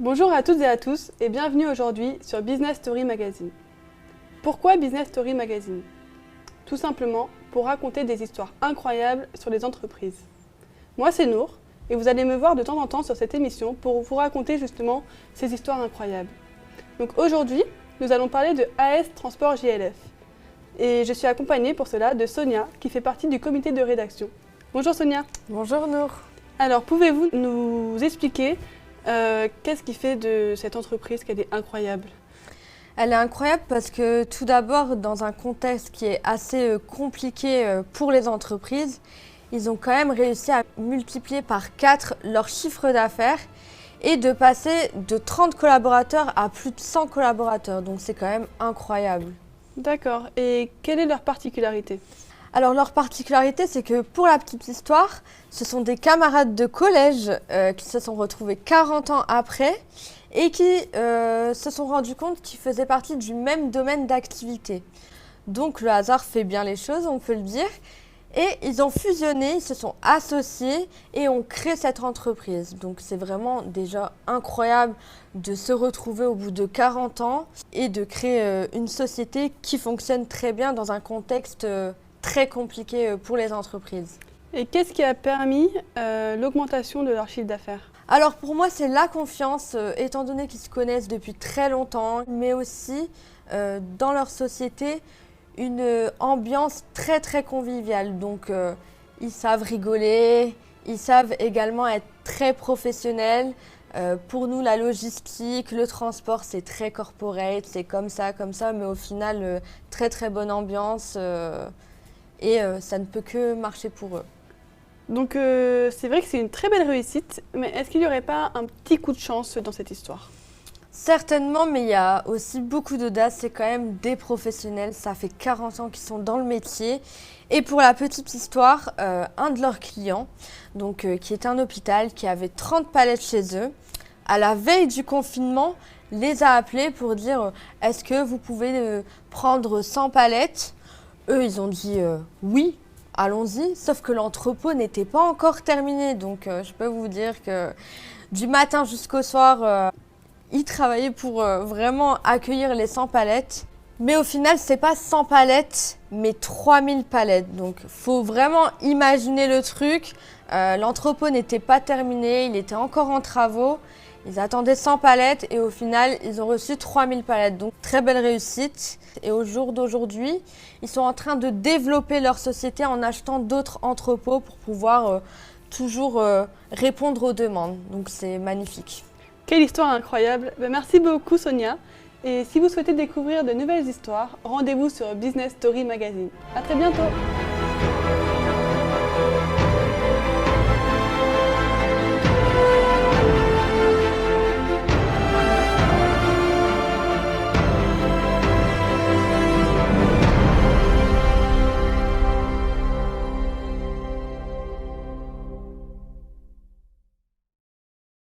Bonjour à toutes et à tous et bienvenue aujourd'hui sur Business Story Magazine. Pourquoi Business Story Magazine? Tout simplement pour raconter des histoires incroyables sur les entreprises. Moi c'est Nour et vous allez me voir de temps en temps sur cette émission pour vous raconter justement ces histoires incroyables. Donc aujourd'hui, nous allons parler de AS Transport JLF. Et je suis accompagnée pour cela de Sonia qui fait partie du comité de rédaction. Bonjour Sonia. Bonjour Nour. Alors pouvez-vous nous expliquer qu'est-ce qui fait de cette entreprise qu'elle est incroyable? Elle est incroyable parce que tout d'abord, dans un contexte qui est assez compliqué pour les entreprises, ils ont quand même réussi à multiplier par 4 leur chiffre d'affaires et de passer de 30 collaborateurs à plus de 100 collaborateurs. Donc c'est quand même incroyable. D'accord. Et quelle est leur particularité? Alors leur particularité, c'est que pour la petite histoire, ce sont des camarades de collège qui se sont retrouvés 40 ans après et qui se sont rendus compte qu'ils faisaient partie du même domaine d'activité. Donc le hasard fait bien les choses, on peut le dire. Et ils ont fusionné, ils se sont associés et ont créé cette entreprise. Donc c'est vraiment déjà incroyable de se retrouver au bout de 40 ans et de créer une société qui fonctionne très bien dans un contexte très compliqué pour les entreprises. Et qu'est-ce qui a permis l'augmentation de leur chiffre d'affaires? Alors pour moi, c'est la confiance, étant donné qu'ils se connaissent depuis très longtemps, mais aussi dans leur société, une ambiance très très conviviale. Donc ils savent rigoler, ils savent également être très professionnels. Pour nous, la logistique, le transport, c'est très corporate, c'est comme ça, mais au final, très très bonne ambiance. Et ça ne peut que marcher pour eux. Donc c'est vrai que c'est une très belle réussite, mais est-ce qu'il n'y aurait pas un petit coup de chance dans cette histoire? Certainement, mais il y a aussi beaucoup d'audace, c'est quand même des professionnels, ça fait 40 ans qu'ils sont dans le métier. Et pour la petite histoire, un de leurs clients, qui est un hôpital qui avait 30 palettes chez eux, à la veille du confinement, les a appelés pour dire est-ce que vous pouvez prendre 100 palettes? Eux, ils ont dit oui, allons-y, sauf que l'entrepôt n'était pas encore terminé. Donc, je peux vous dire que du matin jusqu'au soir, ils travaillaient pour vraiment accueillir les 100 palettes. Mais au final, c'est pas 100 palettes, mais 3000 palettes. Donc, il faut vraiment imaginer le truc. L'entrepôt n'était pas terminé, il était encore en travaux. Ils attendaient 100 palettes et au final, ils ont reçu 3000 palettes. Donc, très belle réussite. Et au jour d'aujourd'hui, ils sont en train de développer leur société en achetant d'autres entrepôts pour pouvoir toujours répondre aux demandes. Donc, c'est magnifique. Quelle histoire incroyable! Merci beaucoup Sonia. Et si vous souhaitez découvrir de nouvelles histoires, rendez-vous sur Business Story Magazine. À très bientôt!